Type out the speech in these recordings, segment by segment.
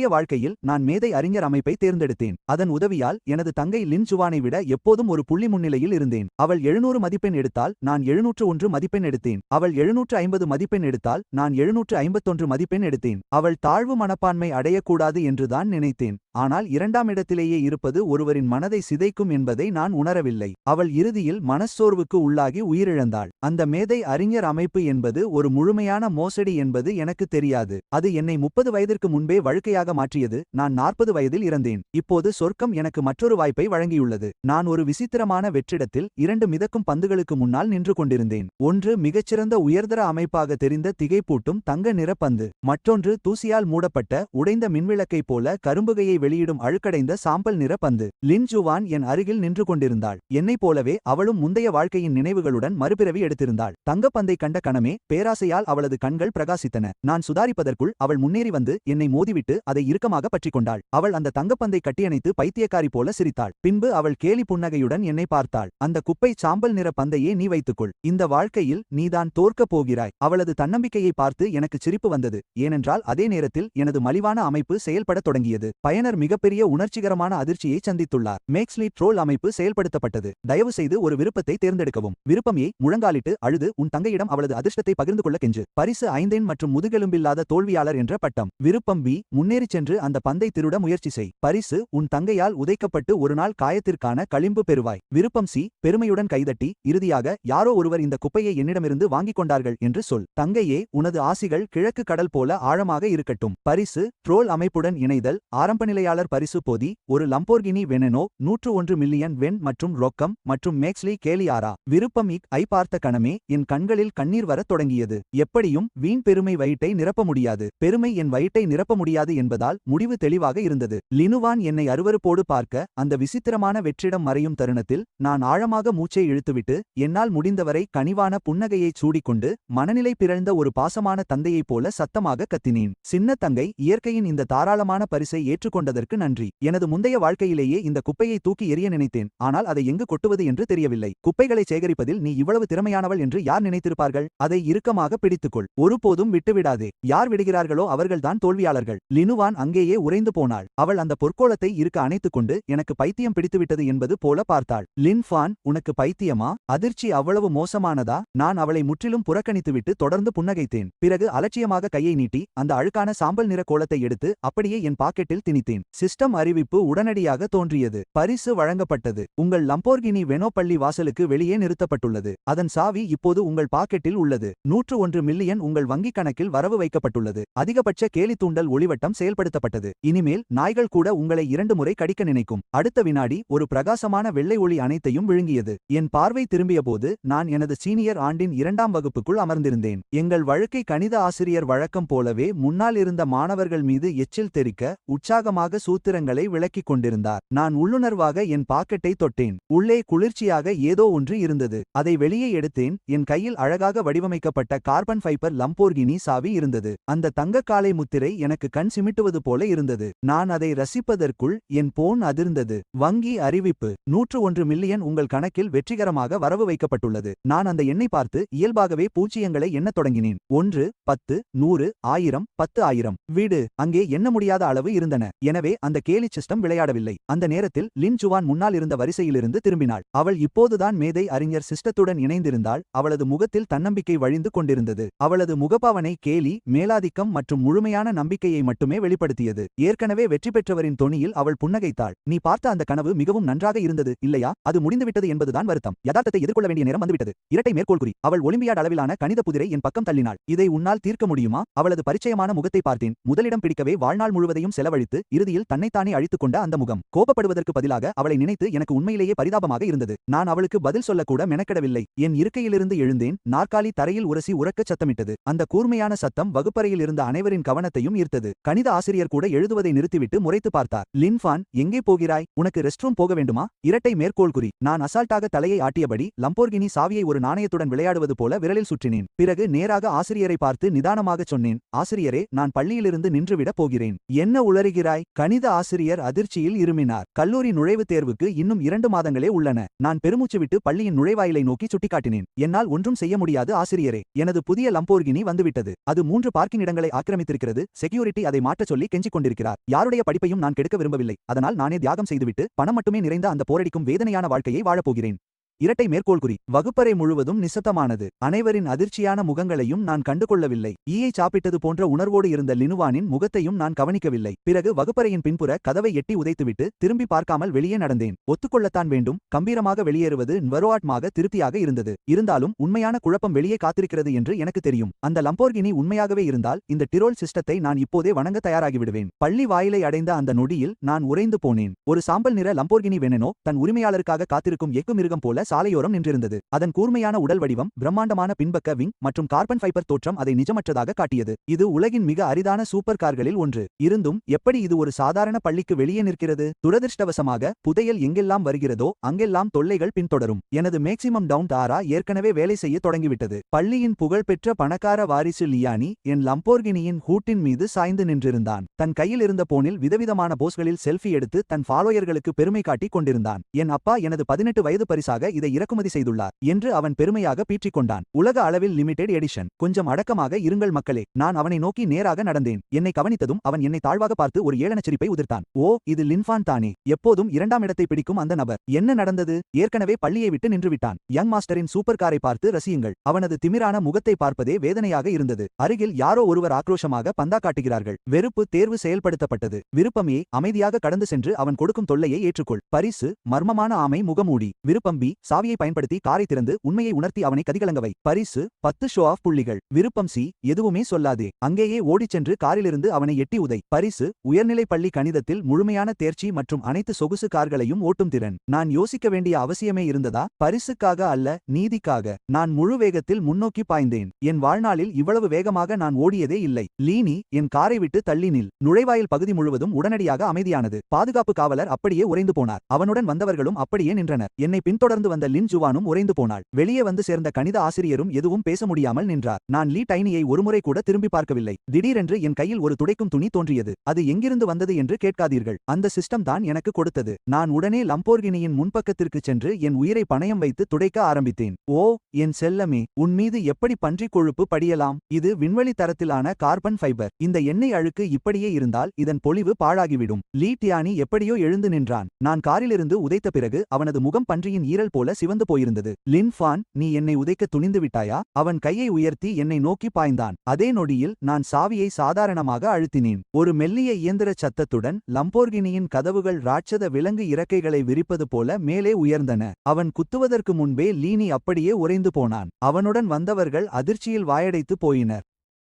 முந்தைய வாழ்க்கையில் நான் மேதை அறிஞர் அமைப்பை தேர்ந்தெடுத்தேன். அதன் உதவியால் எனது தங்கை லின் ஜுவானை விட எப்போதும் ஒரு புள்ளி முன்னிலையில் இருந்தேன். அவள் 700 மதிப்பெண் எடுத்தால் நான் 701 மதிப்பெண் எடுத்தேன். அவள் 750 மதிப்பெண் எடுத்தால் நான் 751 மதிப்பெண் எடுத்தேன். அவள் தாழ்வு மனப்பான்மை அடையக்கூடாது என்றுதான் நினைத்தேன். ஆனால் இரண்டாம் இடத்திலேயே இருப்பது ஒருவரின் மனதை சிதைக்கும் என்பதை நான் உணரவில்லை. அவள் இறுதியில் மனச்சோர்வுக்கு உள்ளாகி உயிரிழந்தாள். அந்த மேதை அறிஞர் அமைப்பு என்பது ஒரு முழுமையான மோசடி என்பது எனக்கு தெரியாது. அது என்னை 30 வயதிற்கு முன்பே வழுக்கையாக மாற்றியது. நான் 40 வயதில் இறந்தேன். இப்போது சொர்க்கம் எனக்கு மற்றொரு வாய்ப்பை வழங்கியுள்ளது. நான் ஒரு விசித்திரமான வெற்றிடத்தில் 2 மிதக்கும் பந்துகளுக்கு முன்னால் நின்று கொண்டிருந்தேன். ஒன்று மிகச்சிறந்த உயர்தர அமைப்பாக தெரிந்த திகைப்பூட்டும் தங்க நிற பந்து. மற்றொன்று தூசியால் மூடப்பட்ட உடைந்த மின்விளக்கைப் போல கரும்புகையை வெளியிடும் அழுக்கடைந்த சாம்பல் நிற பந்து. லின் ஜுவான் என் அருகில் நின்று கொண்டிருந்தாள். என்னைப் போலவே அவளும் முந்தைய வாழ்க்கையின் நினைவுகளுடன் மறுபிறவி எடுத்திருந்தாள். தங்கப்பந்தை கண்ட கணமே பேராசையால் அவளது கண்கள் பிரகாசித்தன. நான் சுதாரிப்பதற்குள் அவள் முன்னேறி வந்து என்னை மோதிவிட்டு அதை இறுக்கமாக பற்றிக்கொண்டாள். அவள் அந்த தங்கப்பந்தை கட்டியணைத்து பைத்தியக்காரி போல சிரித்தாள். பின்பு அவள் கேலி புன்னகையுடன் என்னை பார்த்தாள். அந்த குப்பை சாம்பல் நிற பந்தையே நீ வைத்துக்கொள். இந்த வாழ்க்கையில் நீதான் தோற்கப் போகிறாய். அவளது தன்னம்பிக்கையை பார்த்து எனக்கு சிரிப்பு வந்தது. ஏனென்றால் அதே நேரத்தில் எனது மலிவான அமைப்பு செயல்படத் தொடங்கியது. பயனர் மிகப்பெரிய உணர்ச்சிகரமான அதிர்ச்சியை சந்தித்துள்ளார். மேக்ஸ்லி ட்ரோல் அமைப்பு செயல்படுத்தப்பட்டது. தயவு செய்து ஒரு விருப்பத்தை தேர்ந்தெடுக்கவும். விருப்பம் ஏ. முழங்காலிட்டு அழுது உன் தங்கையிடம் அவளது அதிர்ஷ்டத்தை பகிர்ந்து கொள்ள கெஞ்சு. பரிசு 5 மற்றும் முதுகெலும்பில்லாத தோல்வியாளர் என்ற பட்டம். விருப்பம் பி. முன்னேறிச் சென்று அந்த பந்தை திருட முயற்சி செய். பரிசு உன் தங்கையால் உதைக்கப்பட்டு ஒரு நாள் காயத்திற்கான களிம்பு பெறுவாய். விருப்பம் சி. பெருமையுடன் கைதட்டி இறுதியாக யாரோ ஒருவர் இந்த குப்பையை என்னிடமிருந்து வாங்கிக் கொண்டார்கள் என்று சொல். தங்கையே, உனது ஆசிகள் கிழக்கு கடல் போல ஆழமாக இருக்கட்டும். பரிசு ட்ரோல் அமைப்புடன் இணைதல். ஆரம்பநிலையாளர் பரிசு பொதி ஒரு லம்போர்கினி வெனெனோ 101 மில்லியன் வென் மற்றும் ரொக்கம் மற்றும் மேக்ஸ்லி கேலியாரா. விருப்பம் ஐ. பார்த்த கணமே என் கண்களில் கண்ணீர் வரத் தொடங்கியது. எப்படியும் வீண் பெருமை வயிட்டை நிரப்ப முடியாது. பெருமை என் வயிட்டை நிரப்ப முடியாது என்பதால் முடிவு தெளிவாக இருந்தது. லினுவான் என்னை அருவருப்போடு பார்க்க அந்த விசித்திரமான வெற்றிடம் மறையும் தருணத்தில் நான் ஆழமாக மூச்சை இழுத்துவிட்டு என்னால் முடிந்தவரை கனிவான புன்னகையைச் சூடிக்கொண்டு மனநிலை பிறழ்ந்த ஒரு பாசமான தந்தையைப் போல சத்தமாக கத்தினேன். சின்ன தங்கை, இயற்கையின் இந்த தாராளமான பரிசை ஏற்றுக்கொண்டதற்கு நன்றி. எனது முந்தைய வாழ்க்கையிலேயே இந்த குப்பையை தூக்கி எறிய நினைத்தேன். ஆனால் அதை எங்கு கொட்டுவது என்று தெரியவில்லை. குப்பைகளை சேகரிப்பதில் நீ இவ்வளவு திறமையானவள் என்று யார் நினைத்திருப்பார்கள்? அதை இறுக்கமாக பிடித்துக்கொள். ஒருபோதும் விட்டுவிடாதே. யார் விடுகிறார்களோ அவர்கள்தான் தோல்வியாளர்கள். லினுவான் அங்கேயே உறைந்து போனாள். அவள் அந்த பொற்கோளத்தை இருக்க அணைத்துக் கொண்டு எனக்கு பைத்தியம் பிடித்துவிட்டது என்பது போல பார்த்தாள். லின் ஃபான், உனக்கு பைத்தியமா? அதிர்ச்சி அவ்வளவு மோசமானதா? நான் அவளை முற்றிலும் புறக்கணித்துவிட்டு தொடர்ந்து புன்னகைத்தேன். பிறகு அலட்சியமாக கையை நீட்டி அந்த அழுக்கான சாம்பல் நிற கோலத்தை எடுத்து அப்படியே என் பாக்கெட்டில் திணித்தேன். சிஸ்டம் அறிவிப்பு உடனடியாக தோன்றியது. பரிசு வழங்கப்பட்டது. உங்கள் லம்போர்கினி வெனோ பள்ளி வாசலுக்கு வெளியே நிறுத்தப்பட்டுள்ளது. அதன் சாவி இப்போது உங்கள் பாக்கெட்டில் உள்ளது. 101 மில்லியன் உங்கள் வங்கிக் கணக்கில் வரவு வைக்கப்பட்டுள்ளது. அதிகபட்ச கேலி தூண்டல் ஒளிவட்டம் செயல்படுத்தப்பட்டது. இனிமேல் நாய்கள் கூட உங்களை 2 முறை கடிக்க நினைக்கும். அடுத்த வினாடி ஒரு பிரகாசமான வெள்ளை ஒளி அனைத்தையும் விழுங்கியது. என் பார்வை திரும்பியபோது நான் எனது சீனியர் ஆண்டின் 2ஆம் வகுப்புக்குள் அமர்ந்திருந்தேன். எங்கள் வழக்கை கணித ஆசிரியர் வழக்கம் போலவே முன்னால் இருந்த மாணவர்கள் மீது எச்சில் தெறிக்க உற்சாகமாக சூத்திரங்களை விளக்கிக் கொண்டிருந்தார். நான் உள்ளுணர்வாக என் பாக்கெட்டை தொட்டேன். உள்ளே குளிர்ச்சியாக ஏதோ ஒன்று இருந்தது. அதை வெளியே எடுத்தேன். என் கையில் அழகாக வடிவமைக்கப்பட்ட கார்பன் ஃபைபர் லம்போர்கினி சாவி இருந்தது. அந்த தங்க காலை முத்திரை எனக்கு கண் சிமிட்டுவது போல இருந்தது. நான் அதை ரசிப்பதற்குள் என் போன் அதிர்ந்தது. வங்கி அறிவிப்பு: 101 மில்லியன் உங்கள் கணக்கில் வெற்றிகரமாக வரவு வைக்கப்பட்டுள்ளது. நான் அந்த எண்ணை பார்த்து இயல்பாகவே பூஜ்ஜியங்களை எண்ணத் தொடங்கினேன். 1, 10, 100, 1000, 10,000. வீடு அங்கே எண்ண முடியாத அளவு இருந்தன. எனவே அந்த கேலி சிஸ்டம் விளையாடவில்லை. அந்த நேரத்தில் லின் ஜுவான் முன்னால் இருந்த வரிசையிலிருந்து திரும்பினாள். அவள் இப்போதுதான் மேதை அறிஞர் சிஸ்டத்துடன் இணைந்திருந்தாள். அவளது முகத்தில் தன்னம்பிக்கை வழிந்து கொண்டிருந்தது. அவளது முகபாவனை கேலி, மேலாதிக்கம் மற்றும் முழுமையான நம்பிக்கையை மட்டுமே வெளிப்படுத்தியது. ஏற்கனவே வெற்றி பெற்றவரின் தொனியில் அவள் புன்னகைத்தாள். நீ பார்த்த அந்த கனவு மிகவும் நன்றாக இருந்தது, இல்லையா? அது முடிந்துவிட்டது என்பதுதான் வருத்தம். யதார்த்தத்தை எதிர்கொள்ள வேண்டிய நேரம் வந்துவிட்டது. இரட்டை மேற்கோள் குறி. அவள் ஒலிம்பியாட் அளவிலான கணித புதிரை என் பக்கம் தள்ளினாள். இதை உன்னால் தீர்க்க முடியுமா? அவளது பரிச்சயமான முகத்தை பார்த்தேன். முதலிடம் பிடிக்கவே வாழ்நாள் முழுவதையும் செலவழித்து இறுதியில் தன்னைத்தானே அழித்துக் கொண்ட அந்த முகம். கோபப்படுவதற்கு பதிலாக அவளை நினைத்து எனக்கு உண்மையிலேயே பரிதாபமாக இருந்தது. நான் அவளுக்கு பதில் சொல்லக்கூட மெனக்கெடவில்லை. என் இருக்கையிலிருந்து எழுந்தேன். நாற்காலி தரையில் உரசி உரக்கச் சத்தமிட்டது. அந்த கூர்மையான சத்தம் வகுப்பறையில் இருந்த அனைவரின் கவனத்தையும் ஈர்த்தது. கணித ஆசிரியர் கூட எழுதுவதை நிறுத்திவிட்டு முறைத்து பார்த்தார். லின் ஃபான், எங்கே போகிறாய்? உனக்கு ரெஸ்ட்ரூம் போக வேண்டுமா? இரட்டை மேற்கோள் குறி. நான் அசால்ட்டாக தலையை ஆட்டியபடி லம்போர்கினி சாவியை ஒரு நாணயத்துடன் விளையாடுவது போல விரலில் சுற்றினேன். பிறகு நேராக ஆசிரியரை பார்த்து நிதானமாகச் சொன்னேன். ஆசிரியரே, நான் பள்ளியிலிருந்து நின்றுவிடப் போகிறேன். என்ன உளறுகிறாய்? கணித ஆசிரியர் அதிர்ச்சியில் இருமினார். கல்லூரி நுழைவுத் தேர்வுக்கு இன்னும் 2 மாதங்களே உள்ளன. நான் பெருமூச்சு விட்டு பள்ளியின் நுழைவாயிலை நோக்கி சுட்டிக்காட்டினேன். என்னால் ஒன்றும் செய்ய முடியாது ஆசிரியரே. எனது புதிய லம்போர்கினி வந்துவிட்டது. அது 3 பார்க்கிங் இடங்களை ஆக்கிரமித்திருக்கிறது. செக்யூரிட்டி அதை மாற்றச் சொல்லி கெஞ்சிக் கொண்டிருக்கிறார். யாருடைய படிப்பையும் நான் கெடுக்க விரும்பவில்லை. அதனால் நானே தியாகம் செய்துவிட்டு பணம் மட்டுமே நிறைந்த அந்த போரடிக்கும் வேதனையான வாழ்க்கையை வாழப்போகிறேன். இரட்டை மேற்கோள்குறி. வகுப்பறை முழுவதும் நிசப்தமானது. அனைவரின் அதிர்ச்சியான முகங்களையும் நான் கண்டுகொள்ளவில்லை. ஈயை சாப்பிட்டது போன்ற உணர்வோடு இருந்த லினுவானின் முகத்தையும் நான் கவனிக்கவில்லை. பிறகு வகுப்பறையின் பின்புற கதவை எட்டி உதைத்துவிட்டு திரும்பி பார்க்காமல் வெளியே நடந்தேன். ஒத்துக்கொள்ளத்தான் வேண்டும், கம்பீரமாக வெளியேறுவது நவரோஆட்மாக திருப்தியாக இருந்தது. இருந்தாலும் உண்மையான குழப்பம் வெளியே காத்திருக்கிறது என்று எனக்கு தெரியும். அந்த லம்போர்கினி உண்மையாகவே இருந்தால் இந்த டிரோல் சிஸ்டத்தை நான் இப்போதே வணங்க தயாராகிவிடுவேன். பள்ளி வாயிலை அடைந்த அந்த நொடியில் நான் உறைந்து போனேன். ஒரு சாம்பல் நிற லம்போர்கினி வெனனோ தன் உரிமையாளருக்காக காத்திருக்கும் எக்கு மிருகம் போல சாலையோரம் நின்றிருந்தது. அதன் கூர்மையான உடல் வடிவம், பிரம்மாண்டமான பின்பக்க விங் மற்றும் கார்பன் ஃபைபர் தோற்றம் அதை நிஜமற்றதாக காட்டியது. இது உலகின் மிக அரிதான சூப்பர் கார்களில் ஒன்று. இருந்தும் எப்படி இது ஒரு சாதாரண பள்ளிக்கு வெளியே நிற்கிறது? துரதிர்ஷ்டவசமாக புதையல் எங்கெல்லாம் வருகிறதோ அங்கெல்லாம் தொல்லைகள் பின்தொடரும். எனது மேக்சிமம் டவுன் தாரா ஏற்கனவே வேலை செய்ய தொடங்கிவிட்டது. பள்ளியின் புகழ்பெற்ற பணக்கார வாரிசு லியானி என் லம்போர்கினியின் ஹூட்டின் மீது சாய்ந்து நின்றிருந்தான். தன் கையில் இருந்த போனில் விதவிதமான போஸ்களில் செல்ஃபி எடுத்து தன் ஃபாலோயர்களுக்கு பெருமை காட்டிக் கொண்டிருந்தான். என் அப்பா எனது 18 வயது பரிசாக இதை இறக்குமதி செய்துள்ளார் என்று அவன் பெருமையாக பீற்றிக் கொண்டான். உலக அளவில் லிமிடெட் எடிஷன். கொஞ்சம் அடக்கமாக இருங்கள் மக்களே. நான் அவனை நோக்கி நேராக நடந்தேன். என்னை கவனித்ததும் அவன் என்னை தாழ்வாக பார்த்து ஒரு ஏளனச் சிரிப்பை உதிர்த்தான். ஓ, இது லின்ஃபான் தானே, எப்போதும் 2ஆம் இடத்தை பிடிக்கும் அந்த நபர். என்ன நடந்தது? ஏற்கனவே பள்ளியை விட்டு நின்றுவிட்டான். யங் மாஸ்டரின் சூப்பர் காரை பார்த்து ரசியுங்கள். அவனது திமிரான முகத்தை பார்ப்பதே வேதனையாக இருந்தது. அருகில் யாரோ ஒருவர் ஆக்ரோஷமாக பந்தா காட்டுகிறார்கள். வெறுப்பு தேர்வு செயல்படுத்தப்பட்டது. விருப்பமே அமைதியாக கடந்து சென்று அவன் கொடுக்கும் தொல்லையை ஏற்றுக்கொள். பரிசு மர்மமான ஆமை முகமூடி. விருப்பம் பி, சாவியை பயன்படுத்தி காரை திறந்து உண்மையை உணர்த்தி அவனை கதிகலங்கவை. பரிசு 10 ஷோ ஆஃப் புள்ளிகள். விருப்பம் சி, எதுவுமே சொல்லாதே, அங்கேயே ஓடிச் சென்று காரிலிருந்து அவனை எட்டி உதை. பரிசு உயர்நிலை பள்ளி கணிதத்தில் முழுமையான தேர்ச்சி மற்றும் அனைத்து சொகுசு கார்களையும் ஓட்டும் திறன். நான் யோசிக்க வேண்டிய அவசியமே இருந்ததா? பரிசுக்காக அல்ல, நீதிக்காக. நான் முழு வேகத்தில் முன்னோக்கி பாய்ந்தேன். என் வாழ்நாளில் இவ்வளவு வேகமாக நான் ஓடியதே இல்லை. லீனி, என் காரை விட்டு தள்ளி நில். நுழைவாயில் பகுதி முழுவதும் உடனடியாக அமைதியானது. பாதுகாப்பு காவலர் அப்படியே உறைந்து போனார். அவனுடன் வந்தவர்களும் அப்படியே நின்றனர். என்னை பின்தொடர்ந்து வந்த லின் ஜுவானும் உறைந்து போனாள். வெளியே வந்து சேர்ந்த கணித ஆசிரியரும் எதுவும் பேச முடியாமல் நின்றார். நான் லீ டைனியை ஒருமுறை கூட திரும்பி பார்க்கவில்லை. திடீரென்று என் கையில் ஒரு துடைக்கும் துணி தோன்றியது. அது எங்கிருந்து வந்தது என்று கேட்காதீர்கள். அந்த சிஸ்டம் தான் எனக்கு கொடுத்தது. நான் உடனே லம்போர்கினியின் முன்பக்கத்திற்கு சென்று என் உயிரை பணயம் வைத்து துடைக்க ஆரம்பித்தேன். ஓ, என் செல்லமே, உன் மீது எப்படி பன்றிக் கொழுப்பு படியலாம்? இது விண்வெளி தரத்திலான கார்பன் ஃபைபர். இந்த எண்ணெய் அழுக்கு இப்படியே இருந்தால் இதன் பொலிவு பாழாகிவிடும். லீ டியானி எப்படியோ எழுந்து நின்றான். நான் காரிலிருந்து உதைத்த பிறகு அவனது முகம் பன்றியின் ஈரல் போல சிவந்து போயிருந்தது. லின்ஃபான், நீ என்னை உதைக்க துணிந்து விட்டாயா? அவன் கையை உயர்த்தி என்னை நோக்கி பாய்ந்தான். அதே நொடியில் நான் சாவியை சாதாரணமாக அழுத்தினேன். ஒரு மெல்லிய இயந்திர சத்தத்துடன் லம்போர்கினியின் கதவுகள் ராட்சத விலங்கு இறக்கைகளை விரிப்பது போல மேலே உயர்ந்தன. அவன் குத்துவதற்கு முன்பே லீனி அப்படியே உறைந்து போனான். அவனுடன் வந்தவர்கள் அதிர்ச்சியில் வாயடைத்து போயினர்.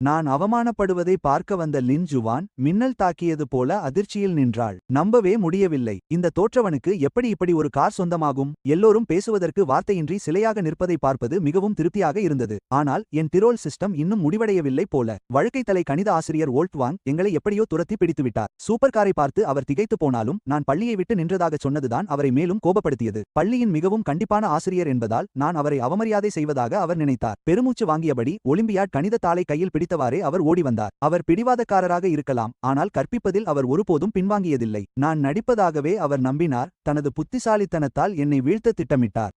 நான் அவமானப்படுவதை பார்க்க வந்த லின் ஜுவான் மின்னல் தாக்கியது போல அதிர்ச்சியில் நின்றாள். நம்பவே முடியவில்லை. இந்த தோற்றவனுக்கு எப்படி இப்படி ஒரு கார் சொந்தமாகும்? எல்லோரும் பேசுவதற்கு வார்த்தையின்றி சிலையாக நிற்பதை பார்ப்பது மிகவும் திருப்தியாக இருந்தது. ஆனால் என் டிரோல் சிஸ்டம் இன்னும் முடிவடையவில்லை போல. வழுக்கைத்தலை கணித ஆசிரியர் வோல்ட்வாங் எங்களை எப்படியோ துரத்தி பிடித்துவிட்டார். சூப்பர் காரை பார்த்து அவர் திகைத்து போனாலும் நான் பள்ளியை விட்டு நின்றதாக சொன்னதுதான் அவரை மேலும் கோபப்படுத்தியது. பள்ளியின் மிகவும் கண்டிப்பான ஆசிரியர் என்பதால் நான் அவரை அவமரியாதை செய்வதாக அவர் நினைத்தார். பெருமூச்சு வாங்கியபடி ஒலிம்பியாட் கணித தாளை கையில் பிடித்தவாறே அவர் ஓடி வந்தார். அவர் பிடிவாதக்காரராக இருக்கலாம், ஆனால் கற்பிப்பதில் அவர் ஒருபோதும் பின்வாங்கியதில்லை. நான் நடிப்பதாகவே அவர் நம்பினார். தனது புத்திசாலித்தனத்தால் என்னை வீழ்த்த திட்டமிட்டார்.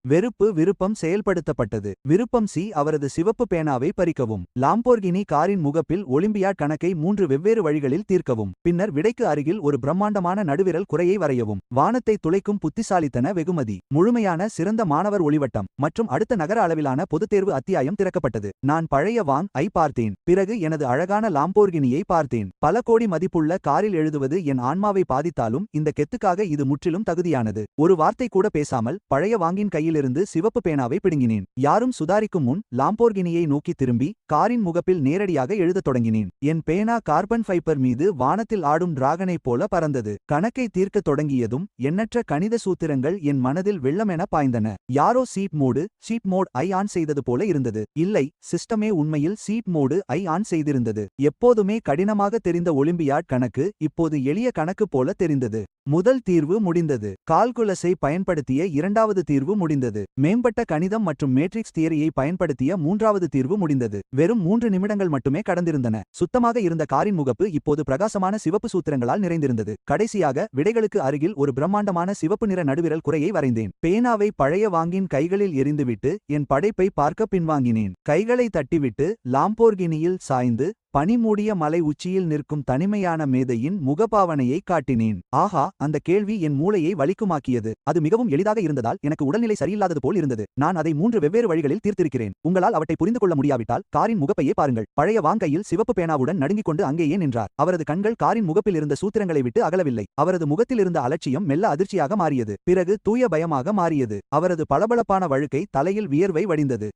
விருப்பம் செயல்படுத்தப்பட்டது. விருப்பம் சி, அவரது சிவப்பு பேனாவை பறிக்கவும். லாம்போர்கினி காரின் முகப்பில் ஒலிம்பியாட் கணக்கை 3 வெவ்வேறு வழிகளில் தீர்க்கவும். பின்னர் விடைக்கு அருகில் ஒரு பிரம்மாண்டமான நடுவிரல் குறையை வரையவும். வானத்தை துளைக்கும் புத்திசாலித்தன வெகுமதி. முழுமையான சிறந்த மாணவர் ஒளிவட்டம் மற்றும் அடுத்த நகர அளவிலான பொதுத்தேர்வு அத்தியாயம் திறக்கப்பட்டது. நான் பழைய வாங் ஐ பார்த்தேன். பிறகு எனது அழகான லாம்போர்கினியை பார்த்தேன். பல கோடி மதிப்புள்ள காரில் எழுதுவது என் ஆன்மாவை பாதித்தாலும் இந்த கெத்துக்காக இது முற்றிலும் தகுதியானது. ஒரு வார்த்தை கூட பேசாமல் பழைய வாங்கின் கையிலிருந்து சிவப்பு பேனாவை பிடுங்கினேன். யாரும் சுதாரிக்கும் முன் லாம்போர்கினியை நோக்கி திரும்பி காரின் முகப்பில் நேரடியாக எழுதத் தொடங்கினேன். என் பேனா கார்பன் ஃபைபர் மீது வானத்தில் ஆடும் டிராகனைப் போல பறந்தது. கணக்கை தீர்க்கத் தொடங்கியதும் எண்ணற்ற கணித சூத்திரங்கள் என் மனதில் வெள்ளமென பாய்ந்தன. யாரோ சீட் மோட் ஐ ஆன் செய்தது போல இருந்தது. இல்லை, சிஸ்டமே உண்மையில் சீட் மோடு ஐ ஆன் செய்திருந்தது. எப்போதுமே கடினமாக தெரிந்த ஒலிம்பியாட் கணக்கு இப்போது எளிய கணக்கு போல தெரிந்தது. முதல் தீர்வு முடிந்தது. கால்குலஸை பயன்படுத்திய இரண்டாவது தீர்வு முடிந்தது. மேம்பட்ட கணிதம் மற்றும் மேட்ரிக்ஸ் தியரியை பயன்படுத்திய மூன்றாவது தீர்வு முடிந்தது. வெறும் 3 நிமிடங்கள் மட்டுமே கடந்திருந்தன. சுத்தமாக இருந்த காரின் முகப்பு இப்போது பிரகாசமான சிவப்பு சூத்திரங்களால் நிறைந்திருந்தது. கடைசியாக விடைகளுக்கு அருகில் ஒரு பிரம்மாண்டமான சிவப்பு நிற நடுவிரல் குறையை வரைந்தேன். பேனாவை பழைய வாங்கின் கைகளில் எறிந்துவிட்டு என் படைப்பை பார்க்க பின்வாங்கினேன். கைகளை தட்டிவிட்டு லாம்போர்கினியில் சாய்ந்து பனிமூடிய மலை உச்சியில் நிற்கும் தனிமையான மேதையின் முகபாவனையை காட்டினேன். ஆஹா, அந்த கேள்வி என் மூளையை வலிக்குமாக்கியது. அது மிகவும் எளிதாக இருந்ததால் எனக்கு உடல்நிலை சரியில்லாதது போல் இருந்தது. நான் அதை 3 வெவ்வேறு வழிகளில் தீர்த்திருக்கிறேன். உங்களால் அவற்றை புரிந்து கொள்ள முடியாவிட்டால் காரின் முகப்பையே பாருங்கள். பழைய வாங் கையில் சிவப்பு பேனாவுடன் நடுங்கிக் கொண்டு அங்கேயே நின்றார். அவரது கண்கள் காரின் முகப்பில் இருந்த சூத்திரங்களை விட்டு அகலவில்லை. அவரது முகத்தில் இருந்த அலட்சியம் மெல்ல அதிர்ச்சியாக மாறியது. பிறகு தூய பயமாக மாறியது. அவரது பளபளப்பான வழுக்கை தலையில் வியர்வை வடிந்தது.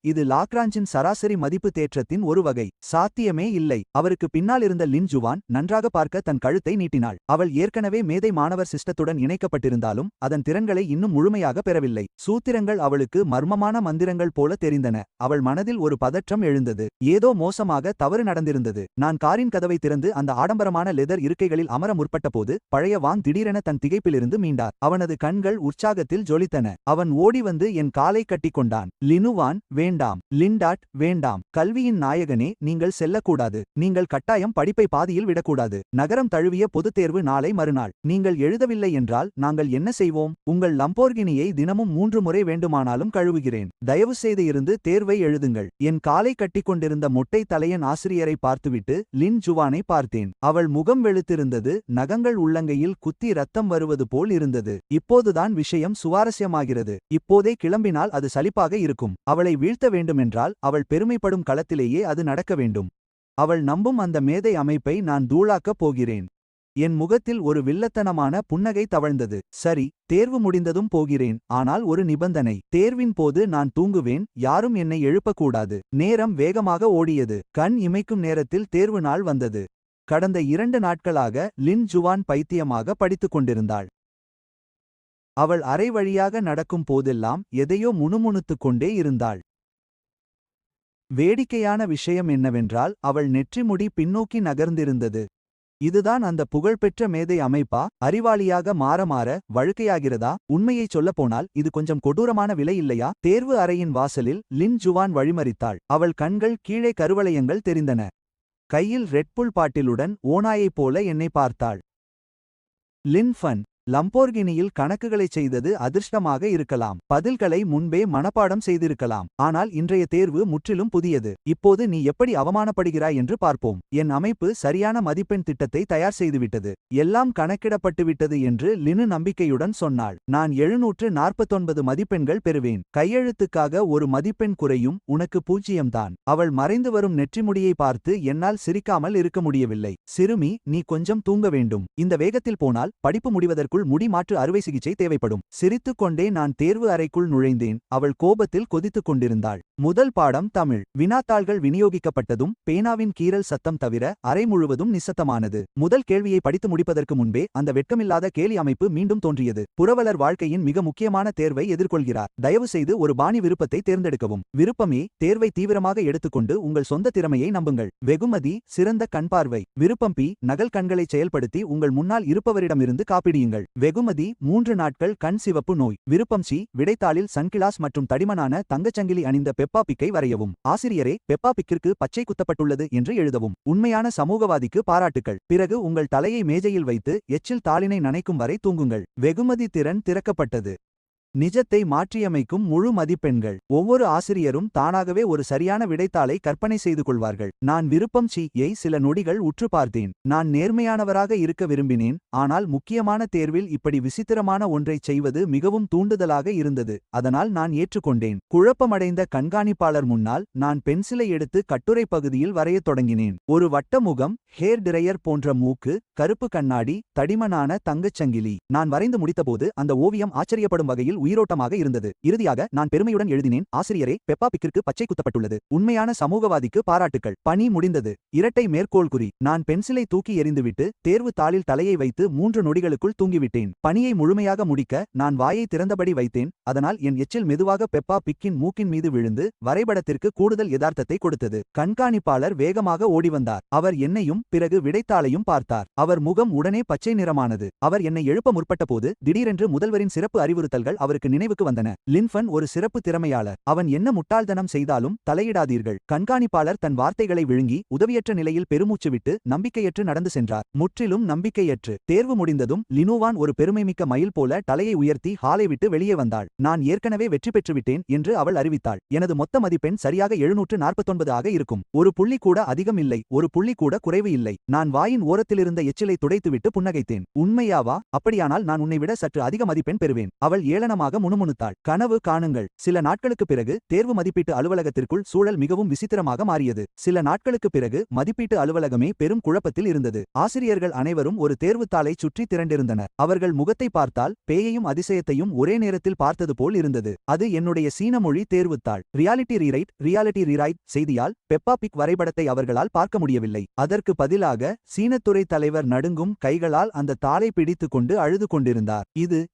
இது லாக்ராஞ்சின் சராசரி மதிப்பு தேற்றத்தின் ஒரு வகை. சாத்தியமே இல்லை. அவருக்கு பின்னால் இருந்த லின் ஜுவான் நன்றாக பார்க்க தன் கழுத்தை நீட்டினாள். அவள் ஏற்கனவே மேதை மாணவர் சிஸ்டத்துடன் இணைக்கப்பட்டிருந்தாலும் அதன் திறன்களை இன்னும் முழுமையாக பெறவில்லை. சூத்திரங்கள் அவளுக்கு மர்மமான மந்திரங்கள் போல தெரிந்தன. அவள் மனதில் ஒரு பதற்றம் எழுந்தது. ஏதோ மோசமாக தவறு நடந்திருந்தது. நான் காரின் கதவை திறந்து அந்த ஆடம்பரமான லெதர் இருக்கைகளில் அமர முற்பட்டபோது பழைய வாங் திடீரென தன் திகைப்பிலிருந்து மீண்டார். அவனது கண்கள் உற்சாகத்தில் ஜொலித்தன. அவன் ஓடி வந்து என் காலை கட்டிக்கொண்டான். லினுவான், வேண்டாம். லிண்டாட், வேண்டாம். கல்வியின் நாயகனே, நீங்கள் செல்லக்கூடாது. நீங்கள் கட்டாயம் படிப்பை பாதியில் விடக்கூடாது. நகரம் தழுவிய பொதுத் தேர்வு நாளை மறுநாள். நீங்கள் எழுதவில்லை என்றால் நாங்கள் என்ன செய்வோம்? உங்கள் லம்போர்கினியை தினமும் 3 முறை வேண்டுமானாலும் கழுவுகிறேன். தயவுசெய்து இருந்து தேர்வை எழுதுங்கள். என் காலை கட்டிக்கொண்டிருந்த மொட்டை தலையன் ஆசிரியரை பார்த்துவிட்டு லின் ஜுவானை பார்த்தேன். அவள் முகம் வெளுத்திருந்தது. நகங்கள் உள்ளங்கையில் குத்தி ரத்தம் வருவது போல் இருந்தது. இப்போதுதான் விஷயம் சுவாரஸ்யமாகிறது. இப்போதே கிளம்பினால் அது சலிப்பாக இருக்கும். அவளை வீழ்த்த வேண்டுமென்றால் அவள் பெருமைப்படும் களத்திலேயே அது நடக்க வேண்டும். அவள் நம்பும் அந்த மேதை அமைப்பை நான் தூளாக்கப் போகிறேன். என் முகத்தில் ஒரு வில்லத்தனமான புன்னகை தவழ்ந்தது. சரி, தேர்வு முடிந்ததும் போகிறேன். ஆனால் ஒரு நிபந்தனை. தேர்வின் போது நான் தூங்குவேன். யாரும் என்னை எழுப்பக்கூடாது. நேரம் வேகமாக ஓடியது. கண் இமைக்கும் நேரத்தில் தேர்வு நாள் வந்தது. கடந்த 2 நாட்களாக லின் ஜுவான் பைத்தியமாக படித்துக் கொண்டிருந்தாள். அவள் அறை வழியாக நடக்கும் போதெல்லாம் எதையோ முணுமுணுத்துக் கொண்டே இருந்தாள். வேடிக்கையான விஷயம் என்னவென்றால் அவள் நெற்றிமுடி பின்னோக்கி நகர்ந்திருந்தது. இதுதான் அந்த புகழ்பெற்ற மேதை அமைப்பா? அறிவாளியாக மாற மாற வழுக்கையாகிறதா? உண்மையைச் சொல்லப்போனால் இது கொஞ்சம் கொடூரமான விலை இல்லையா? தேர்வு அறையின் வாசலில் லின் ஜுவான் வழிமறித்தாள். அவள் கண்கள் கீழே கருவளையங்கள் தெரிந்தன. கையில் ரெட்புல் பாட்டிலுடன் ஓநாயைப் போல என்னை பார்த்தாள். லின் ஃபன், லம்போர்கினியில் கணக்குகளைச் செய்தது அதிர்ஷ்டமாக இருக்கலாம். பதில்களை முன்பே மனப்பாடம் செய்திருக்கலாம். ஆனால் இன்றைய தேர்வு முற்றிலும் புதியது. இப்போது நீ எப்படி அவமானப்படுகிறாய் என்று பார்ப்போம். என் அமைப்பு சரியான மதிப்பெண் திட்டத்தை தயார் செய்துவிட்டது. எல்லாம் கணக்கிடப்பட்டுவிட்டது என்று லினு நம்பிக்கையுடன் சொன்னாள். நான் 749 மதிப்பெண்கள் பெறுவேன். கையெழுத்துக்காக ஒரு மதிப்பெண் குறையும். உனக்கு 0 தான். அவள் மறைந்து வரும் நெற்றிமுடியை பார்த்து என்னால் சிரிக்காமல் இருக்க முடியவில்லை. சிறுமி, நீ கொஞ்சம் தூங்க வேண்டும். இந்த வேகத்தில் போனால் படிப்பு முடிவதற்கு முடி மாற்று அறுவை சிகிச்சை தேவைப்படும். சிரித்துக் கொண்டே நான் தேர்வு அறைக்குள் நுழைந்தேன். அவள் கோபத்தில் கொதித்துக் கொண்டிருந்தாள். முதல் பாடம் தமிழ். வினாத்தாள்கள் விநியோகிக்கப்பட்டதும் பேனாவின் கீறல் சத்தம் தவிர அறை முழுவதும் நிசத்தமானது. முதல் கேள்வியை படித்து முடிப்பதற்கு முன்பே அந்த வெட்கமில்லாத கேலி அமைப்பு மீண்டும் தோன்றியது. புரவலர் வாழ்க்கையின் மிக முக்கியமான தேர்வை எதிர்கொள்கிறார். தயவு செய்து ஒரு பாணி விருப்பத்தை தேர்ந்தெடுக்கவும். விருப்பமே, தேர்வை தீவிரமாக எடுத்துக்கொண்டு உங்கள் சொந்த திறமையை நம்புங்கள். வெகுமதி, சிறந்த கண்பார்வை. விருப்பம் பி, நகல் கண்களை செயல்படுத்தி உங்கள் முன்னால் இருப்பவரிடமிருந்து காப்பிடியுங்கள். வெகுமதி, 3 நாட்கள் கண் சிவப்பு நோய். விருப்பம் சி, விடைத்தாளில் சன்கிளாஸ் மற்றும் தடிமனான தங்கச்சங்கிலி அணிந்த பெப்பா பிக்கை வரையவும். ஆசிரியரே, பெப்பா பிக்கிற்கு பச்சை குத்தப்பட்டுள்ளது என்று எழுதவும். உண்மையான சமூகவாதிக்கு பாராட்டுக்கள். பிறகு உங்கள் தலையை மேஜையில் வைத்து எச்சில் தாளினை நனைக்கும் வரை தூங்குங்கள். வெகுமதி திறன் திறக்கப்பட்டது. நிஜத்தை மாற்றியமைக்கும் முழு மதிப்பெண்கள். ஒவ்வொரு ஆசிரியரும் தானாகவே ஒரு சரியான விடைத்தாளை கற்பனை செய்து கொள்வார்கள். நான் விருப்பம் சி-யை சில நொடிகள் உற்று பார்த்தேன். நான் நேர்மையானவராக இருக்க விரும்பினேன். ஆனால் முக்கியமான தேர்வில் இப்படி விசித்திரமான ஒன்றைச் செய்வது மிகவும் தூண்டுதலாக இருந்தது. அதனால் நான் ஏற்றுக்கொண்டேன். குழப்பமடைந்த கண்காணிப்பாளர் முன்னால் நான் பென்சிலை எடுத்து கட்டுரை பகுதியில் வரையத் தொடங்கினேன். ஒரு வட்ட முகம், ஹேர் டிரையர் போன்ற மூக்கு, கருப்பு கண்ணாடி, தடிமனான தங்கச்சங்கிலி. நான் வரைந்து முடித்தபோது அந்த ஓவியம் ஆச்சரியப்படும் வகையில் உயிரோட்டமாக இருந்தது. இறுதியாக நான் பெருமையுடன் எழுதினேன், ஆசிரியரே, பெப்பா பிக்கிற்கு பச்சை குத்தப்பட்டுள்ளது. உண்மையான சமூகவாதிக்கு பாராட்டுக்கள். பணி முடிந்தது. இரட்டை மேற்கோள் குறி. நான் பென்சிலை தூக்கி எறிந்துவிட்டு தேர்வு தாளில் தலையை வைத்து 3 நொடிகளுக்குள் தூங்கிவிட்டேன். பணியை முழுமையாக முடிக்க நான் வாயை திறந்தபடி வைத்தேன். அதனால் என் எச்சில் மெதுவாக பெப்பா பிக்கின் மூக்கின் மீது விழுந்து வரைபடத்திற்கு கூடுதல் யதார்த்தத்தை கொடுத்தது. கண்காணிப்பாளர் வேகமாக ஓடிவந்தார். அவர் என்னையும் பிறகு விடைத்தாளையும் பார்த்தார். அவர் முகம் உடனே பச்சை நிறமானது. அவர் என்னை எழுப்ப முற்பட்டபோது திடீரென்று முதல்வரின் சிறப்பு அறிவுறுத்தல்கள் அவருக்கு நினைவுக்கு வந்தன. லின்ஃபன் ஒரு சிறப்பு திறமையாளர். அவன் என்ன முட்டாள்தனம் செய்தாலும் தலையிடாதீர்கள். கண்காணிப்பாளர் தன் வார்த்தைகளை விழுங்கி உதவியற்ற நிலையில் பெருமூச்சு விட்டு நம்பிக்கையற்று நடந்து சென்றார். முற்றிலும் நம்பிக்கையற்று. தேர்வு முடிந்ததும் லினுவான் ஒரு பெருமைமிக்க மயில் போல தலையை உயர்த்தி ஹாலை விட்டு வெளியே வந்தாள். நான் ஏற்கனவே வெற்றி பெற்றுவிட்டேன் என்று அவள் அறிவித்தாள். எனது மொத்த மதிப்பெண் சரியாக 749 ஆக இருக்கும். ஒரு புள்ளி கூட அதிகம் இல்லை, ஒரு புள்ளி கூட குறைவு இல்லை. நான் வாயின் ஓரத்திலிருந்த எச்சிலை துடைத்துவிட்டு புன்னகைத்தேன். உண்மையாவா? அப்படியானால் நான் உன்னை விட சற்று அதிக மதிப்பெண் பெறுவேன். அவள் ஏளனமாக முணுமுணுத்தாள். கனவு காணுங்கள். சில நாட்களுக்கு பிறகு தேர்வு மதிப்பீட்டு அலுவலகத்திற்குள் சூழல் மிகவும் விசித்திரமாக மாறியது. சில நாட்களுக்கு பிறகு மதிப்பீட்டு அலுவலகமே பெரும் குழப்பத்தில் இருந்தது. ஆசிரியர்கள் அனைவரும் ஒரு தேர்வுத்தாளை சுற்றி திரண்டிருந்தனர். அவர்கள் முகத்தை பார்த்தால் பேயையும் அதிசயத்தையும் ஒரே நேரத்தில் பார்த்தது போல் இருந்தது. அது என்னுடைய சீன மொழி தேர்வுத்தாள். ரியாலிட்டி ரீரைட் செய்தியால் பெப்பா பிக் வரைபடத்தை அவர்களால் பார்க்க முடியவில்லை. அதற்கு பதிலாக சீனத்துறை தலைவர் நடுங்கும் கைகளால் அந்த தாளை பிடித்துக் கொண்டு அழுது கொண்டிருந்தார்.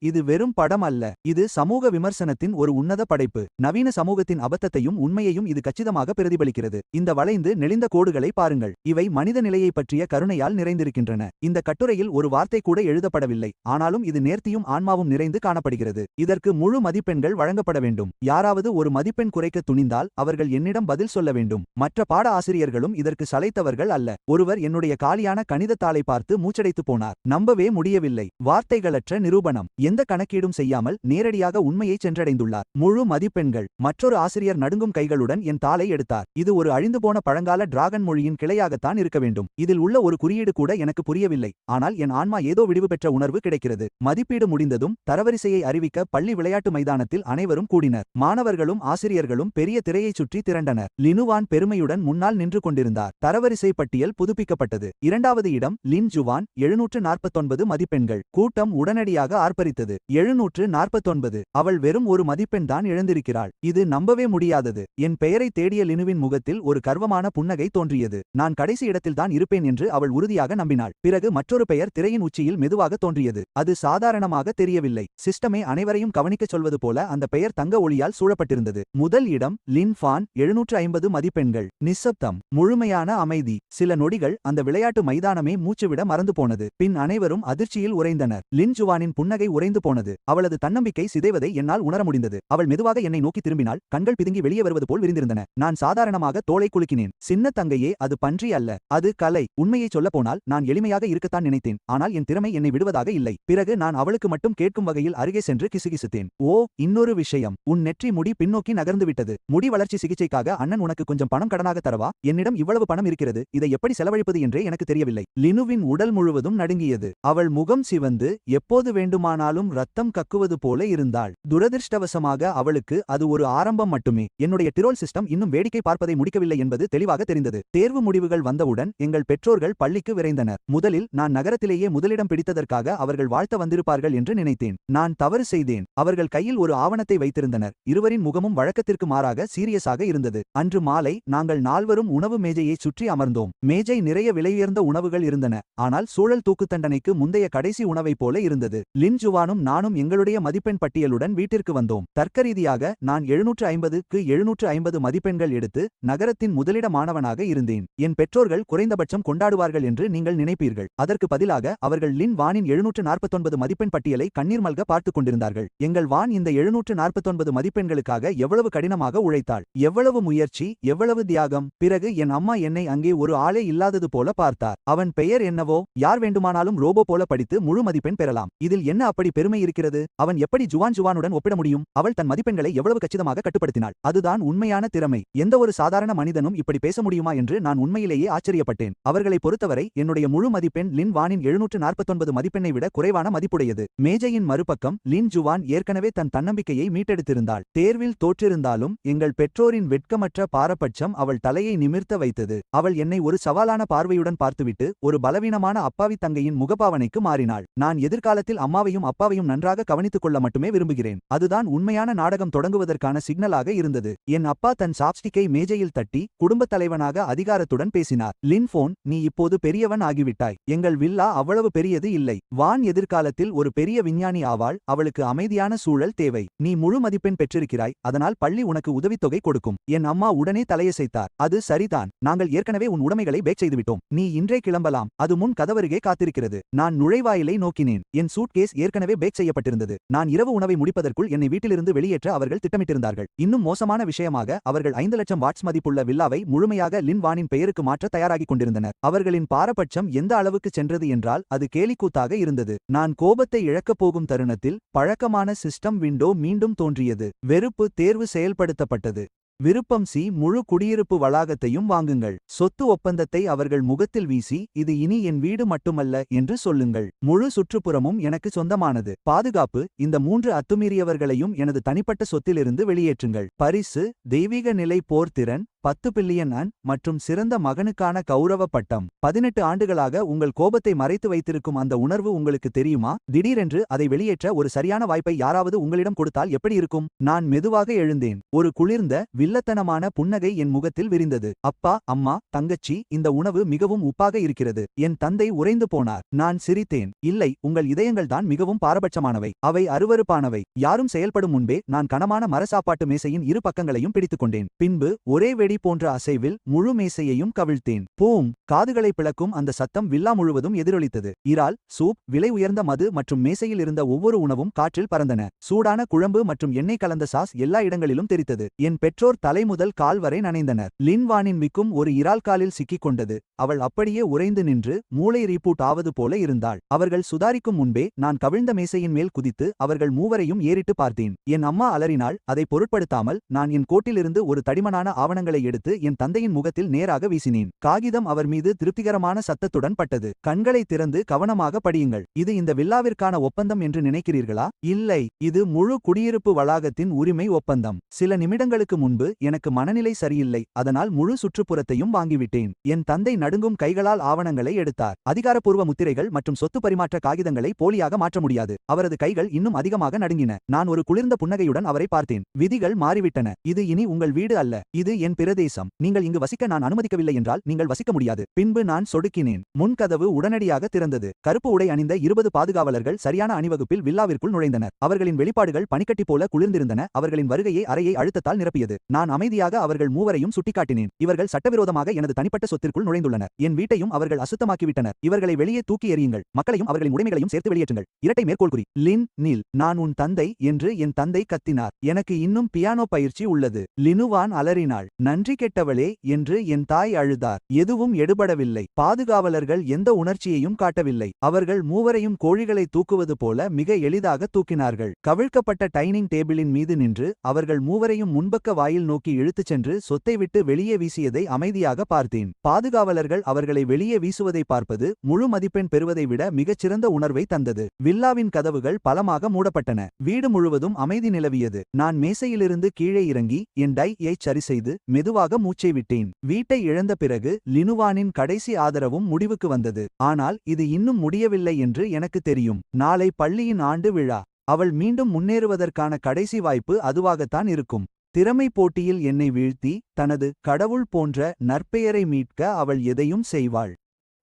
இது வெறும் படம் அல்ல. இது சமூக விமர்சனத்தின் ஒரு உன்னத படைப்பு. நவீன சமூகத்தின் அபத்தத்தையும் உண்மையையும் இது கச்சிதமாக பிரதிபலிக்கிறது. இந்த வளைந்து நெளிந்த கோடுகளை பாருங்கள். இவை மனித நிலையை பற்றிய கருணையால் நிறைந்திருக்கின்றன. இந்த கட்டுரையில் ஒரு வார்த்தை கூட எழுதப்படவில்லை. ஆனாலும் இது நேர்த்தியும் ஆன்மாவும் நிறைந்து காணப்படுகிறது. இதற்கு முழு மதிப்பெண்கள் வழங்கப்பட வேண்டும். யாராவது ஒரு மதிப்பெண் குறைக்க துணிந்தால் அவர்கள் என்னிடம் பதில் சொல்ல வேண்டும். மற்ற பாட ஆசிரியர்களும் இதற்கு சளைத்தவர்கள் அல்ல. ஒருவர் என்னுடைய காலியான கணிதத்தாளை பார்த்து மூச்சடைத்து போனார். நம்பவே முடியவில்லை. வார்த்தைகளற்ற நிரூபணம். எந்த கணக்கீடும் செய்யாமல் நேரடியாக உண்மையை சென்றடைந்துள்ளார். முழு மதிப்பெண்கள். மற்றொரு ஆசிரியர் நடுங்கும் கைகளுடன் என் தாளை எடுத்தார். இது ஒரு அழிந்து போன பழங்கால டிராகன் மொழியின் கிளையாகத்தான் இருக்க வேண்டும். இதில் உள்ள ஒரு குறியீடு கூட எனக்கு புரியவில்லை. ஆனால் என் ஆன்மா ஏதோ விடிவு பெற்ற உணர்வு கிடைக்கிறது. மதிப்பீடு முடிந்ததும் தரவரிசையை அறிவிக்க பள்ளி விளையாட்டு மைதானத்தில் அனைவரும் கூடினர். மாணவர்களும் ஆசிரியர்களும் பெரிய திரையைச் சுற்றி திரண்டனர். லினுவான் பெருமையுடன் முன்னால் நின்று கொண்டிருந்தார். தரவரிசை பட்டியல் புதுப்பிக்கப்பட்டது. இரண்டாவது இடம் லின் ஜுவான் 749 மதிப்பெண்கள். கூட்டம் உடனடியாக ஆர்ப்பரித்தது. 749. அவள் வெறும் ஒரு மதிப்பெண் தான் இழந்திருக்கிறாள். இது நம்பவே முடியாதது. என் பெயரை தேடிய லினுவின் முகத்தில் ஒரு கர்வமான புன்னகை தோன்றியது. நான் கடைசி இடத்தில்தான் இருப்பேன் என்று அவள் உறுதியாக நம்பினாள். பிறகு மற்றொரு பெயர் திரையின் உச்சியில் மெதுவாக தோன்றியது. அது சாதாரணமாக தெரியவில்லை. சிஸ்டமே அனைவரையும் கவனிக்கச் சொல்வது போல அந்த பெயர் தங்க ஒளியால் சூழப்பட்டிருந்தது. முதல் இடம் லின் ஃபான் 750 மதிப்பெண்கள். நிசப்தம். முழுமையான அமைதி. சில நொடிகள் அந்த விளையாட்டு மைதானமே மூச்சுவிட மறந்து போனது. பின் அனைவரும் அதிர்ச்சியில் உறைந்தனர். லின் ஜுவானின் புன்னகை உறைந்து போனது. அவளது தன்னம்பிக்கை சிதைவதை என்னால் உணர முடிந்தது. அவள் மெதுவாக என்னை நோக்கி திரும்பினாள். கண்கள் பிதுங்கி வெளியே வருவது போல் விரிந்திருந்தன. நான் சாதாரணமாக தோளை குலுக்கினேன். சின்ன தங்கையே, அது பன்றி அல்ல. அது கலை. உண்மையை சொல்ல போனால் நான் எளிமையாக இருக்கத்தான் நினைத்தேன். ஆனால் என் திறமை என்னை விடுவதாக இல்லை. பிறகு நான் அவளுக்கு மட்டும் கேட்கும் வகையில் அருகே சென்று கிசுகிசுத்தேன். ஓ, இன்னொரு விஷயம். உன் நெற்றி முடி பின்னோக்கி நகர்ந்துவிட்டது. முடி வளர்ச்சி சிகிச்சைக்காக அண்ணன் உனக்கு கொஞ்சம் பணம் கடனாக தரவா? என்னிடம் இவ்வளவு பணம் இருக்கிறது. இதை எப்படி செலவழிப்பது என்றே எனக்கு தெரியவில்லை. லினுவின் உடல் முழுவதும் நடுங்கியது. அவள் முகம் சிவந்து எப்போது வேண்டுமானாலும் ரத்தம் கக்குவது போல இருந்தாள். துரதிர்ஷ்டவசமாக அவளுக்கு அது ஒரு ஆரம்பம் மட்டுமே. என்னுடைய டிரோல் சிஸ்டம் இன்னும் வேடிக்கை பார்ப்பதை முடிக்கவில்லை என்பது தெளிவாக தெரிந்தது. தேர்வு முடிவுகள் வந்தவுடன் எங்கள் பெற்றோர்கள் பள்ளிக்கு விரைந்தனர். முதலில் நான் நகரத்திலேயே முதலிடம் பிடித்ததற்காக அவர்கள் வாழ்த்த வந்திருப்பார்கள் என்று நினைத்தேன். நான் தவறு செய்தேன். அவர்கள் கையில் ஒரு ஆவணத்தை வைத்திருந்தனர். இருவரின் முகமும் வழக்கத்திற்கு மாறாக சீரியஸாக இருந்தது. அன்று மாலை நாங்கள் நால்வரும் உணவு மேஜையை சுற்றி அமர்ந்தோம். மேஜை நிறைய விலையுயர்ந்த உணவுகள் இருந்தன. ஆனால் சூழல் தூக்குத்தண்டனைக்கு முந்தைய கடைசி உணவைப் போல இருந்தது. லின் ஜுவானும் நானும் எங்களுடைய மதிப்பெண் பட்டியலுடன் வீட்டிற்கு வந்தோம். தர்க்கரீதியாக நான் 750க்கு 750 மதிப்பெண்கள் எடுத்து நகரத்தின் முதலிட மாணவனாக இருந்தேன். என் பெற்றோர்கள் குறைந்தபட்சம் கொண்டாடுவார்கள் என்று நீங்கள் நினைப்பீர்கள். அதற்கு பதிலாக அவர்கள் லின் வானின் 749 மதிப்பெண் பட்டியலை கண்ணீர் மல்க பார்த்துக் கொண்டிருந்தார்கள். எங்கள் வான் இந்த 749 மதிப்பெண்களுக்காக எவ்வளவு கடினமாக உழைத்தாள். எவ்வளவு முயற்சி, எவ்வளவு தியாகம். பிறகு என் அம்மா என்னை அங்கே ஒரு ஆளே இல்லாதது போல பார்த்தார். அவன் பெயர் என்னவோ? யார் வேண்டுமானாலும் ரோபோ போல படித்து முழு மதிப்பெண் பெறலாம். இதில் என்ன அப்படி பெருமை இருக்கிறது? அவன் எப்படி ஜுவானுடன் ஒப்பிட முடியும்? அவள் தன் மதிப்பெண்களை எவ்வளவு கச்சிதமாக கட்டுப்படுத்தினாள். அதுதான் உண்மையான திறமை. எந்த ஒரு சாதாரண மனிதனும் இப்படி பேச முடியுமா என்று நான் உண்மையிலேயே ஆச்சரியப்பட்டேன். அவர்களை பொறுத்தவரை என்னுடைய முழு மதிப்பெண் லின் வானின் 749 மதிப்பெண்ணை விட குறைவான மதிப்புடையது. மேஜையின் மறுபக்கம் லின் ஜுவான் ஏற்கனவே தன் தன்னம்பிக்கையை மீட்டெடுத்திருந்தாள். தேர்வில் தோற்றிருந்தாலும் எங்கள் பெற்றோரின் வெட்கமற்ற பாரபட்சம் அவள் தலையை நிமிர்த்த வைத்தது. அவள் என்னை ஒரு சவாலான பார்வையுடன் பார்த்துவிட்டு ஒரு பலவீனமான அப்பாவி தங்கையின் முகபாவனைக்கு மாறினாள். நான் எதிர்காலத்தில் அம்மாவையும் அப்பாவையும் நன்றாக கவனித்துக் கொள்ள மட்டுமே விரும்புகிறேன். அதுதான் உண்மையான நாடகம் தொடங்குவதற்கான சிக்னலாக இருந்தது. என் அப்பா தன் சாப்ஸ்டிக்கை மேஜையில் தட்டி குடும்பத் தலைவனாக அதிகாரத்துடன் பேசினார். லின் ஃபோன், நீ இப்போது பெரியவன் ஆகிவிட்டாய். எங்கள் வில்லா அவ்வளவு பெரியது இல்லை. வான் எதிர்காலத்தில் ஒரு பெரிய விஞ்ஞானி ஆவாள். அவளுக்கு அமைதியான சூழல் தேவை. நீ முழு மதிப்பெண் பெற்றிருக்கிறாய். அதனால் பள்ளி உனக்கு உதவித்தொகை கொடுக்கும். என் அம்மா உடனே தலையசைத்தார். அது சரிதான். நாங்கள் ஏற்கனவே உன் உடைமைகளை பேக் செய்துவிட்டோம். நீ இன்றே கிளம்பலாம். அது முன் கதவருகே காத்திருக்கிறது. நான் நுழைவாயிலை நோக்கினேன். என் சூட்கேஸ் ஏற்கனவே பேக் செய்யப்பட்டிருந்தது. நான் இரவு இரவு உணவை முடிப்பதற்குள் என்னை வீட்டிலிருந்து வெளியேற்ற அவர்கள் திட்டமிட்டிருந்தார்கள். இன்னும் மோசமான விஷயமாக, அவர்கள் 5 லட்சம் வாட்ஸ் மதிப்புள்ள வில்லாவை முழுமையாக லின் வானின் பெயருக்கு மாற்ற தயாராகிக் கொண்டிருந்தனர். அவர்களின் பாரபட்சம் எந்த அளவுக்கு சென்றது என்றால் அது கேலிக்கூத்தாக இருந்தது. நான் கோபத்தை இழக்கப் போகும் தருணத்தில் பழக்கமான சிஸ்டம் விண்டோ மீண்டும் தோன்றியது. வெறுப்பு தேர்வு செயல்படுத்தப்பட்டது. விருப்பம் சி. முழு குடியிருப்பு வளாகத்தையும் வாங்குங்கள். சொத்து ஒப்பந்தத்தை அவர்கள் முகத்தில் வீசி, இது இனி என் வீடு மட்டுமல்ல என்று சொல்லுங்கள். முழு சுற்றுப்புறமும் எனக்கு சொந்தமானது. பாதுகாப்பு. இந்த 3 அத்துமீறியவர்களையும் எனது தனிப்பட்ட சொத்திலிருந்து வெளியேற்றுங்கள். பரிசு: தெய்வீக நிலை போர்த்திறன், 10 பில்லியன் அன் மற்றும் சிறந்த மகனுக்கான கௌரவ பட்டம். 18 ஆண்டுகளாக உங்கள் கோபத்தை மறைத்து வைத்திருக்கும் அந்த உணர்வு உங்களுக்கு தெரியுமா? திடீரென்று அதை வெளியேற்ற ஒரு சரியான வாய்ப்பை யாராவது உங்களிடம் கொடுத்தால் எப்படி இருக்கும்? நான் மெதுவாக எழுந்தேன். ஒரு குளிர்ந்த, வில்லத்தனமான புன்னகை என் முகத்தில் விரிந்தது. அப்பா, அம்மா, தங்கச்சி, இந்த உணவு மிகவும் உப்பாக இருக்கிறது. என் தந்தை உறைந்து போனார். நான் சிரித்தேன். இல்லை, உங்கள் இதயங்கள் தான் மிகவும் பாரபட்சமானவை. அவை அருவருப்பானவை. யாரும் செயல்படும் முன்பே நான் கனமான மரசாப்பாட்டு மேசையின் இரு பக்கங்களையும் பிடித்துக்கொண்டேன். பின்பு ஒரே வெடி போன்ற அசைவில் முழு மேசையையும் கவிழ்த்தேன். பூம்! காதுகளை பிளக்கும் அந்த சத்தம் வில்லா முழுவதும் எதிரொலித்தது. இறால், சூப், விலை உயர்ந்த மது மற்றும் மேசையில் இருந்த ஒவ்வொரு உணவும் காற்றில் பறந்தன. சூடான குழம்பு மற்றும் எண்ணெய் கலந்த சாஸ் எல்லா இடங்களிலும் தெரித்தது. என் பெற்றோர் தலை முதல் கால் வரை நனைந்தனர். லின் வானின் விக்கும் ஒரு இறால் காலில் சிக்கிக் கொண்டது. அவள் அப்படியே உறைந்து நின்று மூளை ரீபூட் ஆவது போல இருந்தாள். அவர்கள் சுதாரிக்கும் முன்பே நான் கவிழ்ந்த மேசையின் மேல் குதித்து அவர்கள் மூவரையும் ஏறிட்டு பார்த்தேன். என் அம்மா அலறினாள். அதை பொருட்படுத்தாமல் நான் என் கோட்டிலிருந்து ஒரு தடிமனான ஆவணங்களை எடுத்து என் தந்தையின் முகத்தில் நேராக வீசினேன். காகிதம் அவர் மீது திருப்திகரமான சத்தத்துடன் பட்டது. கண்களை திறந்து கவனமாக படியுங்கள். இது இந்த வில்லாவிற்கான ஒப்பந்தம் என்று நினைக்கிறீர்களா? இல்லை, இது முழு குடியிருப்பு வளாகத்தின் உரிமை ஒப்பந்தம். சில நிமிடங்களுக்கு முன்பு எனக்கு மனநிலை சரியில்லை, அதனால் முழு சுற்றுப்புறத்தையும் வாங்கிவிட்டேன். என் தந்தை நடுங்கும் கைகளால் ஆவணங்களை எடுத்தார். அதிகாரப்பூர்வ முத்திரைகள் மற்றும் சொத்து பரிமாற்ற காகிதங்களை போலியாக மாற்ற முடியாது. அவரது கைகள் இன்னும் அதிகமாக நடுங்கின. நான் ஒரு குளிர்ந்த புன்னகையுடன் அவரை பார்த்தேன். விதிகள் மாறிவிட்டன. இது இனி உங்கள் வீடு அல்ல. இது என் பிரதேசம். நீங்கள் இங்கு வசிக்க நான் அனுமதிக்கவில்லை என்றால் நீங்கள் வசிக்க முடியாது. பின்பு நான் சொடுக்கினேன். முன்கதவு உடனடியாக திறந்தது. கருப்பு உடை அணிந்த 20 பாதுகாவலர்கள் சரியான அணிவகுப்பில் வில்லாவிற்குள் நுழைந்தனர். அவர்களின் வெளிப்பாடுகள் பனிக்கட்டி போல குளிர்ந்திருந்தன. அவர்களின் வருகையை அறையை அழுத்தத்தால் நிரப்பியது. நான் அமைதியாக அவர்கள் மூவரையும் சுட்டிக்காட்டினேன். இவர்கள் சட்டவிரோதமாக எனது தனிப்பட்ட சொத்திற்குள் நுழைந்துள்ளனர். என் வீட்டையும் அவர்கள் அசுத்தமாக்கிவிட்டனர். இவர்களை வெளியே தூக்கி எறியுங்கள். மக்களையும் அவர்களின் உடைமைகளையும் சேர்த்து வெளியேற்றுங்கள். இரட்டை மேற்கோள் குறி. லின், நீல், நான் உன் தந்தை என்று என் தந்தை கத்தினார். எனக்கு இன்னும் பியானோ பயிற்சி உள்ளது. லினுவான் அலறினாள். நன்றி கெட்டவளே என்று என் தாய் அழுதார். எதுவும் எடுபடவில்லை. பாதுகாவலர்கள் எந்த உணர்ச்சியையும் காட்டவில்லை. அவர்கள் மூவரையும் கோழிகளை தூக்குவது போல மிக எளிதாக தூக்கினார்கள். கவிழ்க்கப்பட்ட டைனிங் டேபிளின் மீது நின்று அவர்கள் மூவரையும் முன்பக்க வாயில் நோக்கி இழுத்துச் சென்று சொத்தை விட்டு வெளியே வீசியதை அமைதியாக பார்த்தேன். பாதுகாவலர்கள் அவர்களை வெளியே வீசுவதை பார்ப்பது முழு மதிப்பெண் பெறுவதை விட மிகச்சிறந்த உணர்வை தந்தது. வில்லாவின் கதவுகள் பலமாக மூடப்பட்டன. வீடு முழுவதும் அமைதி நிலவியது. நான் மேசையிலிருந்து கீழே இறங்கி என் டை-யை சரிசெய்து மெதுவாக மூச்சை விட்டேன். வீட்டை இழந்த பிறகு லினுவானின் கடைசி ஆதரவும் முடிவுக்கு வந்தது. ஆனால் இது இன்னும் முடியவில்லை என்று எனக்கு தெரியும். நாளை பள்ளியின் ஆண்டு விழா. அவள் மீண்டும் முன்னேறுவதற்கான கடைசி வாய்ப்பு அதுவாகத்தான் இருக்கும். திறமை போட்டியில் என்னை வீழ்த்தி தனது கடவுள் போன்ற நற்பெயரை மீட்க அவள் எதையும் செய்வாள்.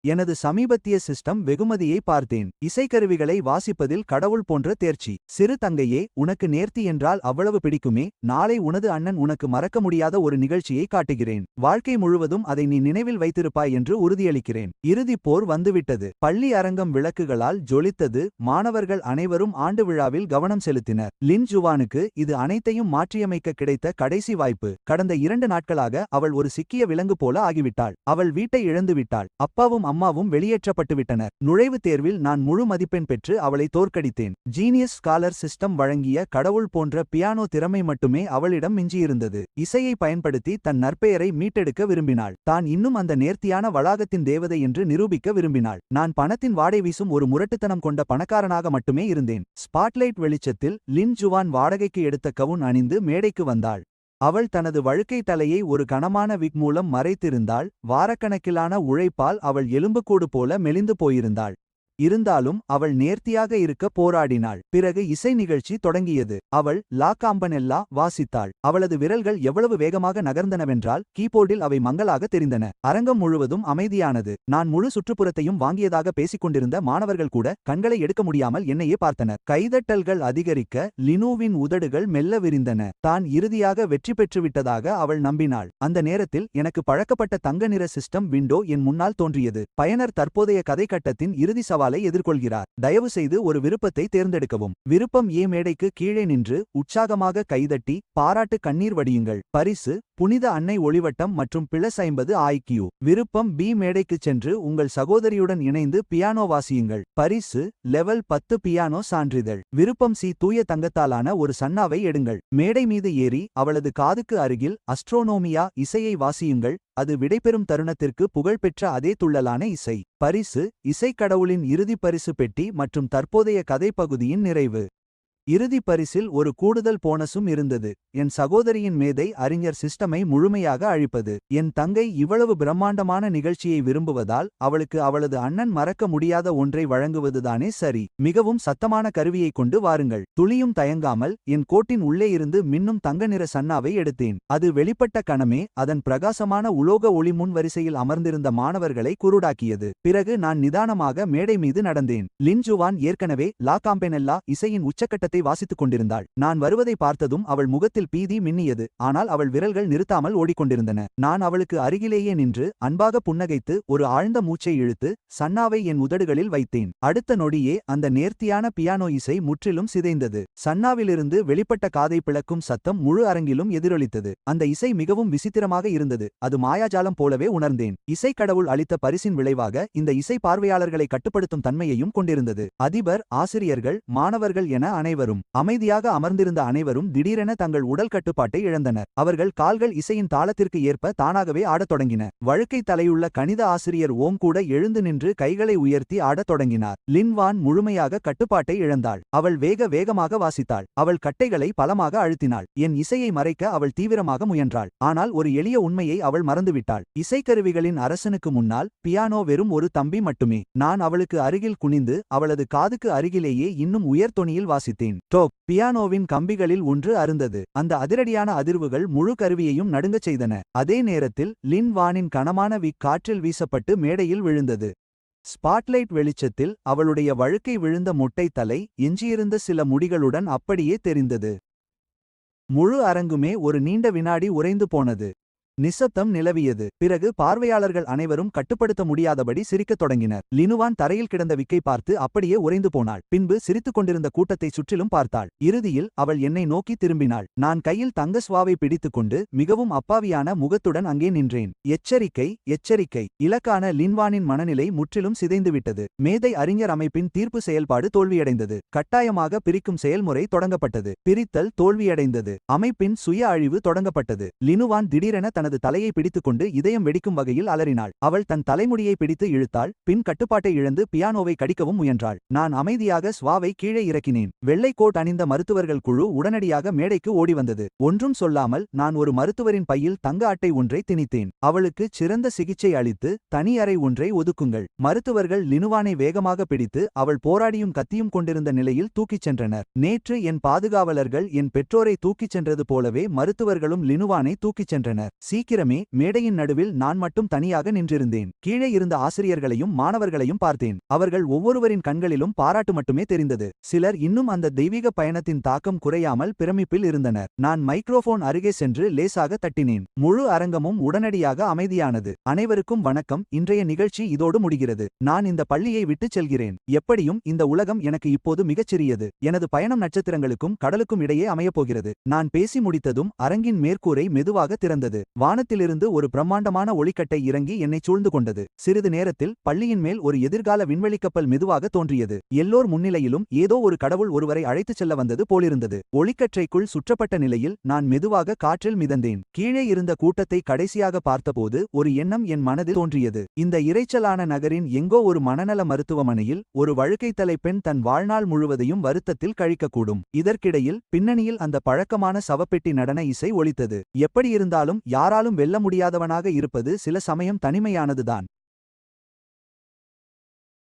எனது சமீபத்திய சிஸ்டம் வெகுமதியை பார்த்தேன். இசைக்கருவிகளை வாசிப்பதில் கடவுள் போன்ற தேர்ச்சி. சிறு தங்கையே, உனக்கு நேர்த்தி என்றால் அவ்வளவு பிடிக்குமே. நாளை உனது அண்ணன் உனக்கு மறக்க முடியாத ஒரு நிகழ்ச்சியை காட்டுகிறேன். வாழ்க்கை முழுவதும் அதை நீ நினைவில் வைத்திருப்பாய் என்று உறுதியளிக்கிறேன். இறுதிப் போர் வந்துவிட்டது. பள்ளி அரங்கம் விளக்குகளால் ஜொலித்தது. மாணவர்கள் அனைவரும் ஆண்டு விழாவில் கவனம் செலுத்தினர். லின் ஜுவானுக்கு இது அனைத்தையும் மாற்றியமைக்க கிடைத்த கடைசி வாய்ப்பு. கடந்த 2 நாட்களாக அவள் ஒரு சிக்கிய விலங்கு போல ஆகிவிட்டாள். அவள் வீட்டை இழந்துவிட்டாள். அப்பாவும் அம்மாவும் வெளியேற்றப்பட்டுவிட்டனர். நுழைவுத் தேர்வில் நான் முழு மதிப்பெண் பெற்று அவளை தோற்கடித்தேன். ஜீனியஸ் ஸ்காலர் சிஸ்டம் வழங்கிய கடவுள் போன்ற பியானோ திறமை மட்டுமே அவளிடம் மிஞ்சியிருந்தது. இசையை பயன்படுத்தி தன் நற்பெயரை மீட்டெடுக்க விரும்பினாள். தான் இன்னும் அந்த நேர்த்தியான வளாகத்தின் தேவதை என்று நிரூபிக்க விரும்பினாள். நான் பணத்தின் வாடை வீசும் ஒரு முரட்டுத்தனம் கொண்ட பணக்காரனாக மட்டுமே இருந்தேன். ஸ்பாட்லைட் வெளிச்சத்தில் லின் ஜுவான் வாடகைக்கு எடுத்த கவுன் அணிந்து மேடைக்கு வந்தாள். அவள் தனது வழுக்கை தலையை ஒரு கனமான விக் மூலம் மறைத்திருந்தாள். வாரக்கணக்கிலான உழைப்பால் அவள் எலும்புக்கூடு போல மெலிந்து போயிருந்தாள். இருந்தாலும் அவள் நேர்த்தியாக இருக்க போராடினாள். பிறகு இசை நிகழ்ச்சி தொடங்கியது. அவள் லா காம்பனெல்லா வாசித்தாள். அவளது விரல்கள் எவ்வளவு வேகமாக நகர்ந்தனவென்றால் கீபோர்டில் அவை மங்கலாக தெரிந்தன. அரங்கம் முழுவதும் அமைதியானது. நான் முழு சுற்றுப்புறத்தையும் வாங்கியதாக பேசிக்கொண்டிருந்த மாணவர்கள் கூட கண்களை எடுக்க முடியாமல் என்னையே பார்த்தனர். கைதட்டல்கள் அதிகரிக்க லினுவின் உதடுகள் மெல்ல விரிந்தன. தான் இறுதியாக வெற்றி பெற்றுவிட்டதாக அவள் நம்பினாள். அந்த நேரத்தில் எனக்கு பழக்கப்பட்ட தங்க நிற சிஸ்டம் விண்டோ என் முன்னால் தோன்றியது. பயனர் தற்போதைய கதை கட்டத்தின் இறுதி சவால் சவாலை எதிர்கொள்கிறார். தயவுசெய்து ஒரு விருப்பத்தை தேர்ந்தெடுக்கவும். விருப்பம் ஏ. மேடைக்கு கீழே நின்று உற்சாகமாக கைதட்டி பாராட்டு கண்ணீர் வடியுங்கள். பரிசு புனித அன்னை ஒளிவட்டம் மற்றும் +50 IQ. விருப்பம் பி. மேடைக்குச் சென்று உங்கள் சகோதரியுடன் இணைந்து பியானோ வாசியுங்கள். பரிசு லெவல் 10 பியானோ சான்றிதழ். விருப்பம் சி. தூய தங்கத்தாலான ஒரு சன்னாவை எடுங்கள். மேடை மீது ஏறி அவளது காதுக்கு அருகில் அஸ்ட்ரோனோமியா இசையை வாசியுங்கள். அது விடைபெறும் தருணத்திற்கு புகழ்பெற்ற அதே துள்ளலான இசை. பரிசு இசைக்கடவுளின் இறுதிப் பரிசு பெட்டி மற்றும் தற்போதைய கதைப்பகுதியின் நிறைவு. இறுதிப் பரிசில் ஒரு கூடுதல் போனஸும் இருந்தது. என் சகோதரியின் மேதை அறிஞர் சிஸ்டமை முழுமையாக அழிப்பது. என் தங்கை இவ்வளவு பிரம்மாண்டமான நிகழ்ச்சியை விரும்புவதால் அவளுக்கு அவளது அண்ணன் மறக்க முடியாத ஒன்றை வழங்குவதுதானே சரி. மிகவும் சத்தமான கருவியை கொண்டு வாருங்கள். துளியும் தயங்காமல் என் கோட்டின் உள்ளே இருந்து மின்னும் தங்க நிற சன்னாவை எடுத்தேன். அது வெளிப்பட்ட கணமே அதன் பிரகாசமான உலோக ஒளி முன் வரிசையில் அமர்ந்திருந்த மாணவர்களை குருடாக்கியது. பிறகு நான் நிதானமாக மேடை மீது நடந்தேன். லின் ஜுவான் ஏற்கனவே லா காம்பெனெல்லா இசையின் உச்சக்கட்டத்தை வாசித்துக் கொண்டிருந்தாள். நான் வருவதை பார்த்ததும் அவள் முகத்தில் பீதி மின்னியது. ஆனால் அவள் விரல்கள் நிறுத்தாமல் ஓடிக்கொண்டிருந்தன. நான் அவளுக்கு அருகிலேயே நின்று அன்பாக புன்னகைத்து ஒரு ஆழ்ந்த மூச்சை இழுத்து சன்னாவை என் உதடுகளில் வைத்தேன். அடுத்த நொடியே அந்த நேர்த்தியான பியானோ இசை முற்றிலும் சிதைந்தது. சன்னாவிலிருந்து வெளிப்பட்ட காதை பிளக்கும் சத்தம் முழு அரங்கிலும் எதிரொலித்தது. அந்த இசை மிகவும் விசித்திரமாக இருந்தது. அது மாயாஜாலம் போலவே உணர்ந்தேன். இசை கடவுள் அளித்த பரிசின் விளைவாக இந்த இசை பார்வையாளர்களை கட்டுப்படுத்தும் தன்மையையும் கொண்டிருந்தது. அதிபர், ஆசிரியர்கள், மாணவர்கள் என அனைவரும். அமைதியாக அமர்ந்திருந்த அனைவரும் திடீரென தங்கள் உடல் கட்டுப்பாட்டை இழந்தனர். அவர்கள் கால்கள் இசையின் தாளத்திற்கு ஏற்ப தானாகவே ஆடத் தொடங்கின. வழுக்கை தலையுள்ள கணித ஆசிரியர் ஓம் கூட எழுந்து நின்று கைகளை உயர்த்தி ஆடத் தொடங்கினார். லின் வான் முழுமையாக கட்டுப்பாட்டை இழந்தாள். அவள் வேகமாக வாசித்தாள். அவள் கட்டைகளை பலமாக அழுத்தினாள். என் இசையை மறைக்க அவள் தீவிரமாக முயன்றாள். ஆனால் ஒரு எளிய உண்மையை அவள் மறந்துவிட்டாள். இசைக்கருவிகளின் அரசனுக்கு முன்னால் பியானோ வெறும் ஒரு தம்பி மட்டுமே. நான் அவளுக்கு அருகில் குனிந்து அவளது காதுக்கு அருகிலேயே இன்னும் உயர்தொனியில் வாசித்தேன். டோக். பியானோவின் கம்பிகளில் ஒன்று அருந்தது. அந்த அதிரடியான அதிர்வுகள் முழு கருவியையும் நடுங்கச் செய்தன. அதே நேரத்தில் லின் வானின் கனமான விக் காற்றில் வீசப்பட்டு மேடையில் விழுந்தது. ஸ்பாட்லைட் வெளிச்சத்தில் அவளுடைய வழுக்கை விழுந்த மொட்டை தலை எஞ்சியிருந்த சில முடிகளுடன் அப்படியே தெரிந்தது. முழு அரங்குமே ஒரு நீண்ட வினாடி உறைந்து போனது. நிசப்தம் நிலவியது. பிறகு பார்வையாளர்கள் அனைவரும் கட்டுப்படுத்த முடியாதபடி சிரிக்கத் தொடங்கினர். லினுவான் தரையில் கிடந்த விக்கை பார்த்து அப்படியே உறைந்து போனாள். பின்பு சிரித்துக் கொண்டிருந்த கூட்டத்தை சுற்றிலும் பார்த்தாள். இறுதியில் அவள் என்னை நோக்கி திரும்பினாள். நான் கையில் தங்க ஸ்வாவை பிடித்துக்கொண்டு மிகவும் அப்பாவியான முகத்துடன் அங்கே நின்றேன். எச்சரிக்கை எச்சரிக்கை. இலக்கான லின்வானின் மனநிலை முற்றிலும் சிதைந்துவிட்டது. மேதை அறிஞர் அமைப்பின் தீர்ப்பு செயல்பாடு தோல்வியடைந்தது. கட்டாயமாக பிரிக்கும் செயல்முறை தொடங்கப்பட்டது. பிரித்தல் தோல்வியடைந்தது. அமைப்பின் சுய அழிவு தொடங்கப்பட்டது. லினுவான் திடீரென தனது தலையை பிடித்துக்கொண்டு இதயம் வெடிக்கும் வகையில் அலறினாள். அவள் தன் தலைமுடியை பிடித்து இழுத்தாள். பின் கட்டுப்பாட்டை இழந்து பியானோவை கடிக்கவும் முயன்றாள். நான் அமைதியாக ஸ்வாவை கீழே இறக்கினேன். வெள்ளை கோட் அணிந்த மருத்துவர்கள் குழு உடனடியாக மேடைக்கு ஓடி வந்தது. ஒன்றும் சொல்லாமல் நான் ஒரு மருத்துவரின் பையில் தங்க அட்டை ஒன்றை திணித்தேன். அவளுக்கு சிறந்த சிகிச்சை அளித்து தனி அறை ஒன்றை ஒதுக்குங்கள். மருத்துவர்கள் லினுவானை வேகமாக பிடித்து அவள் போராடியும் கத்தியும் கொண்டிருந்த நிலையில் தூக்கிச் சென்றனர். நேற்று என் பாதுகாவலர்கள் என் பெற்றோரை தூக்கிச் சென்றது போலவே மருத்துவர்களும் லினுவானை தூக்கிச் சென்றனர். சீக்கிரமே மேடையின் நடுவில் நான் மட்டும் தனியாக நின்றிருந்தேன். கீழே இருந்த ஆசிரியர்களையும் மாணவர்களையும் பார்த்தேன். அவர்கள் ஒவ்வொருவரின் கண்களிலும் பாராட்டு மட்டுமே தெரிந்தது. சிலர் இன்னும் அந்த தெய்வீக பயணத்தின் தாக்கம் குறையாமல் பிரமிப்பில் இருந்தனர். நான் மைக்ரோஃபோன் அருகே சென்று லேசாக தட்டினேன். முழு அரங்கமும் உடனடியாக அமைதியானது. அனைவருக்கும் வணக்கம். இன்றைய நிகழ்ச்சி இதோடு முடிகிறது. நான் இந்த பள்ளியை விட்டுச் செல்கிறேன். எப்படியும் இந்த உலகம் எனக்கு இப்போது மிகச்சிறியது. எனது பயணம் நட்சத்திரங்களுக்கும் கடலுக்கும் இடையே அமையப்போகிறது. நான் பேசி முடித்ததும் அரங்கின் மேற்கூரை மெதுவாக திறந்தது. வானத்திலிருந்து ஒரு பிரம்மாண்டமான ஒளிக்கட்டை இறங்கி என்னை சூழ்ந்து கொண்டது. சிறிது நேரத்தில் பள்ளியின் மேல் ஒரு எதிர்கால விண்வெளிக்கப்பல் மெதுவாக தோன்றியது. எல்லோர் முன்னிலையிலும் ஏதோ ஒரு கடவுள் ஒருவரை அழைத்துச் செல்ல வந்தது போலிருந்தது. ஒளிக்கற்றைக்குள் சுற்றப்பட்ட நிலையில் நான் மெதுவாக காற்றில் மிதந்தேன். கீழே இருந்த கூட்டத்தை கடைசியாக பார்த்தபோது ஒரு எண்ணம் என் மனதில் தோன்றியது. இந்த இரைச்சலான நகரின் எங்கோ ஒரு மனநல மருத்துவமனையில் ஒரு வழுக்கைத்தலை பெண் தன் வாழ்நாள் முழுவதையும் வருத்தத்தில் கழிக்கக்கூடும். இதற்கிடையில் பின்னணியில் அந்த பழக்கமான சவப்பெட்டி நடன இசை ஒலித்தது. எப்படியிருந்தாலும் யாராலும் வெல்ல முடியாதவனாக இருப்பது சில சமயம் தனிமையானதுதான்.